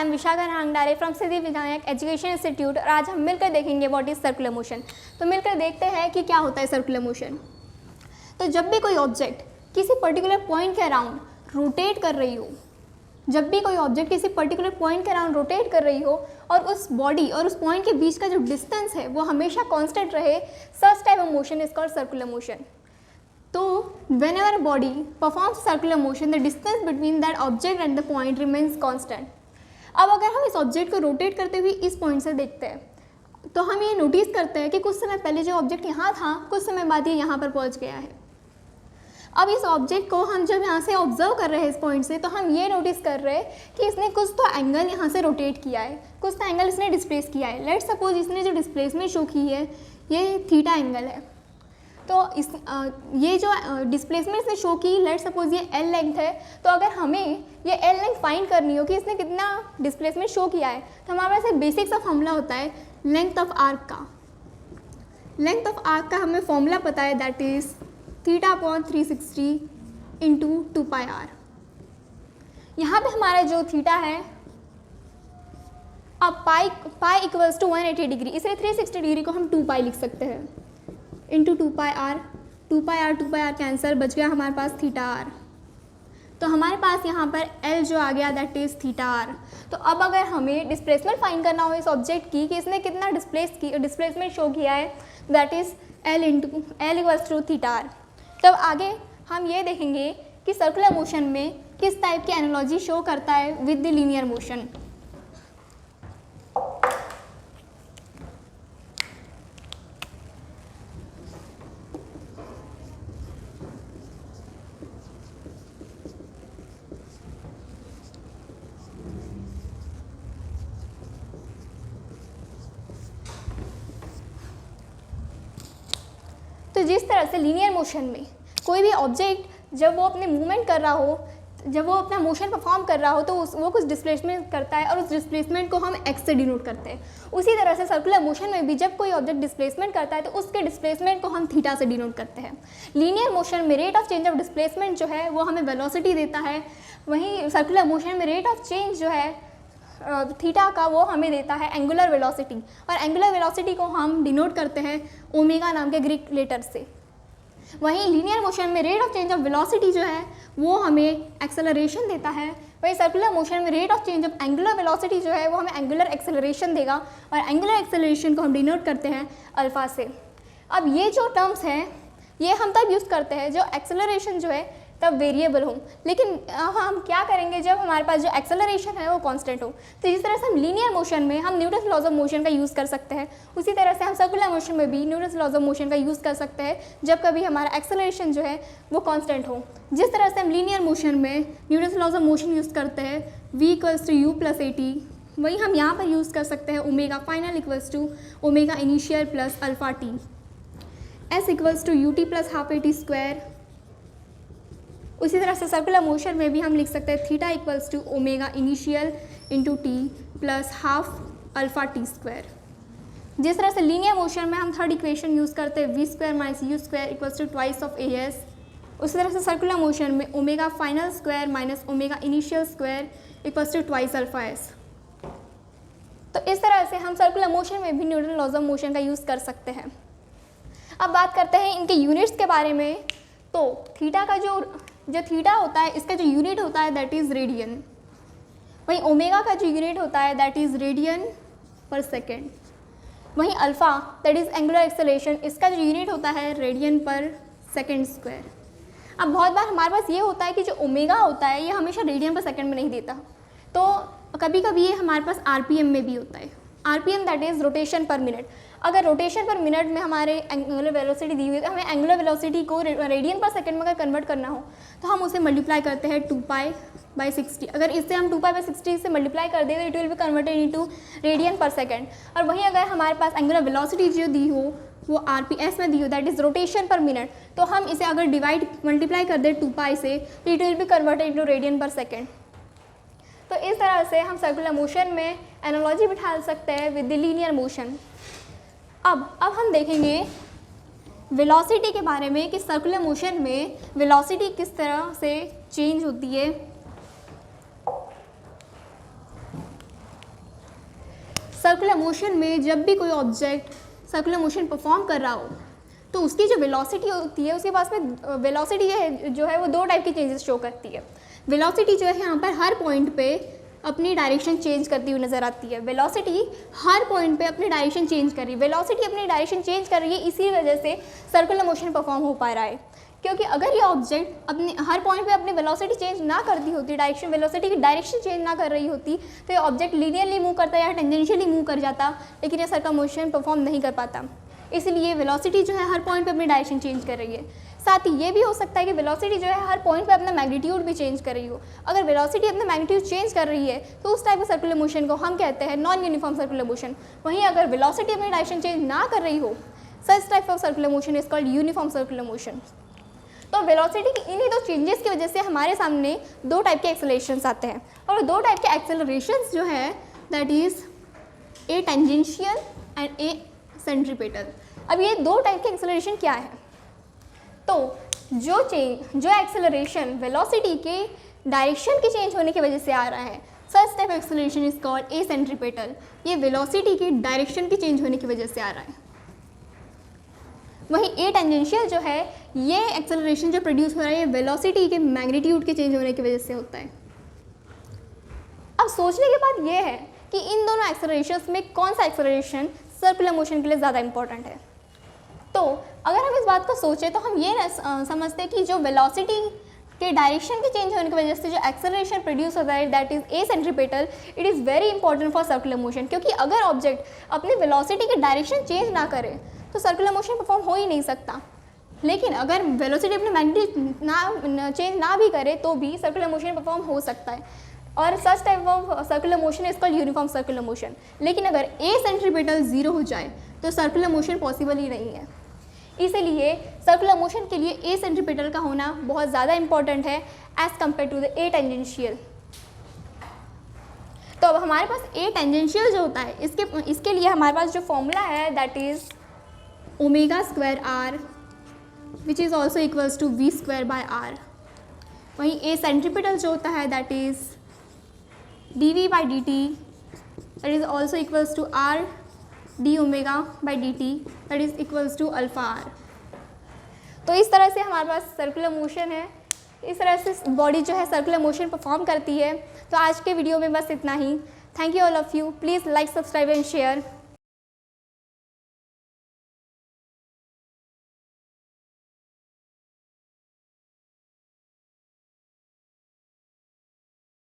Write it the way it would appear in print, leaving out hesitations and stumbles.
I am Vishakha Rangdare from Siddhi Vinayak education institute और आज हम मिलकर देखेंगे व्हाट इज सर्कुलर मोशन। तो मिलकर देखते हैं कि क्या होता है सर्कुलर मोशन। तो जब भी कोई ऑब्जेक्ट किसी पर्टिकुलर पॉइंट के अराउंड रोटेट कर रही हो, जब भी कोई ऑब्जेक्ट किसी पर्टिकुलर पॉइंट के अराउंड रोटेट कर रही हो और उस बॉडी और उस पॉइंट के बीच का जो डिस्टेंस है वो हमेशा कांस्टेंट रहे, such type of motion is called circular motion. तो whenever a body performs circular motion, the distance between that object and the point remains constant. अब अगर हम इस ऑब्जेक्ट को रोटेट करते हुए इस पॉइंट से देखते हैं तो हम ये नोटिस करते हैं कि कुछ समय पहले जो ऑब्जेक्ट यहाँ था कुछ समय बाद ये यहाँ पर पहुँच गया है। अब इस ऑब्जेक्ट को हम जब यहाँ से ऑब्जर्व कर रहे हैं इस पॉइंट से, तो हम ये नोटिस कर रहे हैं कि इसने कुछ तो एंगल यहाँ से रोटेट किया है, कुछ तो एंगल इसने डिस्प्लेस किया है। लेट्स सपोज इसने जो डिस्प्लेसमेंट शो की है ये थीटा एंगल है। तो ये जो डिस्प्लेसमेंट से शो की, लेट्स सपोज ये एल लेंथ है, तो अगर हमें ये एल लेंथ फाइंड करनी हो कि इसने कितना डिस्प्लेसमेंट शो किया है, तो हमारे पास एक बेसिक सा फॉर्मूला होता है लेंथ ऑफ आर्क का। लेंथ ऑफ आर्क का हमें फॉर्मूला पता है, that is theta upon 360 into 2 pi r. यहाँ पे हमारा जो थीटा है, अब पाई इक्वल्स टू 180 डिग्री, इसलिए 360 डिग्री को हम 2 पाई लिख सकते हैं into 2 pi r. 2 pi r cancel, बच गया हमारे पास थीटा आर। तो हमारे पास यहाँ पर एल जो आ गया दैट इज़ थीटा आर। तो अब अगर हमें डिस्प्लेसमेंट फाइंड करना हो इस ऑब्जेक्ट की कि इसने कितना डिस्प्लेसमेंट शो किया है, that is l equals to theta r. तब आगे हम ये देखेंगे कि सर्कुलर मोशन में किस टाइप की एनालॉजी शो करता है विद द लीनियर मोशन। तो जिस तरह से लीनियर मोशन में कोई भी ऑब्जेक्ट जब वो अपने मूवमेंट कर रहा हो, जब वो अपना मोशन परफॉर्म कर रहा हो, तो वो कुछ डिस्प्लेसमेंट करता है और उस डिस्प्लेसमेंट को हम एक्स से डिनोट करते हैं। उसी तरह से सर्कुलर मोशन में भी जब कोई ऑब्जेक्ट डिस्प्लेसमेंट करता है तो उसके डिस्प्लेसमेंट को हम थीटा से डिनोट करते हैं। लीनियर मोशन में rate of change of displacement जो है वो हमें वेलोसिटी देता है, वहीं सर्कुलर मोशन में रेट ऑफ चेंज जो है थीटा का वो हमें देता है एंगुलर वेलोसिटी, और एंगुलर वेलोसिटी को हम डिनोट करते हैं ओमेगा नाम के ग्रीक लेटर से। वहीं लीनियर मोशन में rate of change of velocity जो है वो हमें एक्सेलरेशन देता है, वहीं सर्कुलर मोशन में rate of change of angular velocity जो है वो हमें एंगुलर एक्सेलरेशन देगा, और एंगुलर एक्सेलरेशन को हम डिनोट करते हैं अल्फा से। अब ये जो टर्म्स हैं ये हम तब यूज़ करते हैं जो एक्सेलरेशन जो है तब वेरिएबल हो, लेकिन हम क्या करेंगे जब हमारे पास जो एक्सेलरेशन है वो कांस्टेंट हो। तो जिस तरह से हम लीनियर मोशन में हम न्यूटन्स लॉज ऑफ मोशन का यूज़ कर सकते हैं, उसी तरह से हम सर्कुलर मोशन में भी न्यूटन्स लॉज ऑफ मोशन का यूज़ कर सकते हैं जब कभी हमारा एक्सेलरेशन जो है वो कांस्टेंट हो। जिस तरह से हम लीनियर मोशन में Newton's laws of motion use करते हैं v equals to u plus at, वही हम यहाँ पर यूज़ कर सकते हैं omega final equals to omega initial plus alpha t, s equals to ut plus half at square. उसी तरह से सर्कुलर मोशन में भी हम लिख सकते हैं theta equals to omega initial into t plus half alpha t square. जिस तरह से लीनियर मोशन में हम थर्ड इक्वेशन यूज़ करते हैं v square minus u square equals to twice of a s, उसी तरह से सर्कुलर मोशन में omega final square minus omega initial square equals to twice alpha s. तो इस तरह से हम सर्कुलर मोशन में भी न्यूटन लॉज ऑफ मोशन का यूज़ कर सकते हैं। अब बात करते हैं इनके यूनिट्स के बारे में। तो थीटा का जो थीटा होता है इसका जो यूनिट होता है दैट इज़ रेडियन, वहीं ओमेगा का जो यूनिट होता है दैट इज़ रेडियन पर सेकेंड, वहीं alpha that is angular acceleration, इसका जो यूनिट होता है रेडियन पर सेकेंड स्क्वायर। अब बहुत बार हमारे पास ये होता है कि जो ओमेगा होता है ये हमेशा रेडियन पर सेकेंड में नहीं देता, तो कभी कभी ये हमारे पास आरपीएम में भी होता है। आरपीएम दैट इज़ रोटेशन पर मिनट। अगर रोटेशन पर मिनट में हमारे एंगुलर वेलोसिटी दी हुई है तो हमें एंगुलर वेलोसिटी को रेडियन पर सेकंड में अगर कन्वर्ट करना हो तो हम उसे मल्टीप्लाई करते हैं 2 पाई बाई 60। अगर इससे हम 2 पाई बाई 60 से मल्टीप्लाई कर दें तो it will be converted into radian पर सेकंड। और वहीं अगर हमारे पास एंगुलर वेलोसिटी जो दी हो वो आरपीएस में दी हो दैट इज़ रोटेशन पर मिनट, तो हम इसे अगर मल्टीप्लाई कर दें 2 पाई से तो it will be converted into radian पर सेकंड। तो इस तरह से हम सर्कुलर मोशन में एनालॉजी बिठा सकते हैं विद द लीनियर मोशन। अब हम देखेंगे वेलोसिटी के बारे में कि सर्कुलर मोशन में वेलोसिटी किस तरह से चेंज होती है। सर्कुलर मोशन में जब भी कोई ऑब्जेक्ट सर्कुलर मोशन परफॉर्म कर रहा हो तो उसकी जो वेलोसिटी होती है उसके पास में वेलोसिटी जो है वो दो टाइप की चेंजेस शो करती है। वेलोसिटी जो है यहाँ पर हर पॉइंट पे अपनी डायरेक्शन चेंज करती हुई नज़र आती है। वेलोसिटी हर पॉइंट पे अपनी डायरेक्शन चेंज कर रही है। वेलोसिटी अपनी डायरेक्शन चेंज कर रही है, इसी वजह से सर्कुलर मोशन परफॉर्म हो पा रहा है। क्योंकि अगर ये ऑब्जेक्ट अपने हर पॉइंट पे अपनी वेलोसिटी चेंज ना करती होती, वेलोसिटी की डायरेक्शन चेंज ना कर रही होती, तो ये ऑब्जेक्ट लीनियरली मूव करता या टेंजेंशियली मूव कर जाता, लेकिन ये सर्कुलर मोशन परफॉर्म नहीं कर पाता। इसलिए वेलोसिटी जो है हर पॉइंट पे अपनी डायरेक्शन चेंज कर रही है। साथ ही ये भी हो सकता है कि वेलोसिटी जो है हर पॉइंट पे अपना मैग्नीट्यूड भी चेंज कर रही हो। अगर वेलोसिटी अपना मैग्नीट्यूड चेंज कर रही है तो उस टाइप के सर्कुलर मोशन को हम कहते हैं नॉन यूनिफॉर्म सर्कुलर मोशन। वहीं अगर वेलोसिटी अपनी डायरेक्शन चेंज ना कर रही हो, such type of circular motion is called uniform circular motion. तो वेलोसिटी की इन्हीं दो चेंजेस की वजह से हमारे सामने दो टाइप के एक्सेलरेशंस आते हैं, और दो टाइप के एक्सेलरेशंस जो है that is a tangential and A centripetal. अब ये दो टाइप के एक्सेलरेशन क्या है? तो जो एक्सेलरेशन वेलोसिटी के डायरेक्शन के चेंज होने की वजह से आ रहा है, such type acceleration is called a centripetal. ये वेलोसिटी की डायरेक्शन के चेंज होने की वजह से आ रहा है। वहीं ए टेंजेंशियल जो है, ये एक्सेलरेशन जो प्रोड्यूस हो रहा है ये वेलोसिटी के मैग्नीट्यूड के चेंज होने की वजह से होता है। अब सोचने की बात ये है कि इन दोनों एक्सेलरेशंस में कौन सा एक्सेलरेशन सर्कुलर मोशन के लिए ज़्यादा इंपॉर्टेंट है। तो अगर हम इस बात को सोचें तो हम ये समझते हैं कि जो वेलोसिटी के डायरेक्शन के चेंज होने की वजह से जो एक्सेलरेशन प्रोड्यूस होता है that is a centripetal, it is very important for circular motion. क्योंकि अगर ऑब्जेक्ट अपनी वेलोसिटी की डायरेक्शन चेंज ना करे तो सर्कुलर मोशन परफॉर्म हो ही नहीं सकता। लेकिन अगर वेलोसिटी अपनी मैग्नीट्यूड चेंज ना भी करे तो भी सर्कुलर मोशन परफॉर्म हो सकता है, और such type of circular motion is called uniform circular motion. लेकिन अगर ए सेंट्रीपेटल ज़ीरो हो जाए तो सर्कुलर मोशन पॉसिबल ही नहीं है। इसीलिए सर्कुलर मोशन के लिए ए सेंट्रीपेटल का होना बहुत ज़्यादा इंपॉर्टेंट है as compare to the a tangential. तो अब हमारे पास ए टेंजेंशियल जो होता है इसके लिए हमारे पास जो फॉर्मूला है that is omega square r which is also equals to v square by r. वहीं ए सेंट्रीपेटल जो होता है that is d v by d t that is also equals to r d omega by d t that is equals to alpha r. तो इस तरह से हमारे पास circular motion है, इस तरह से बॉडी जो है सर्कुलर मोशन परफॉर्म करती है। तो आज के वीडियो में बस इतना ही। Thank you all of you. Please like, subscribe and share.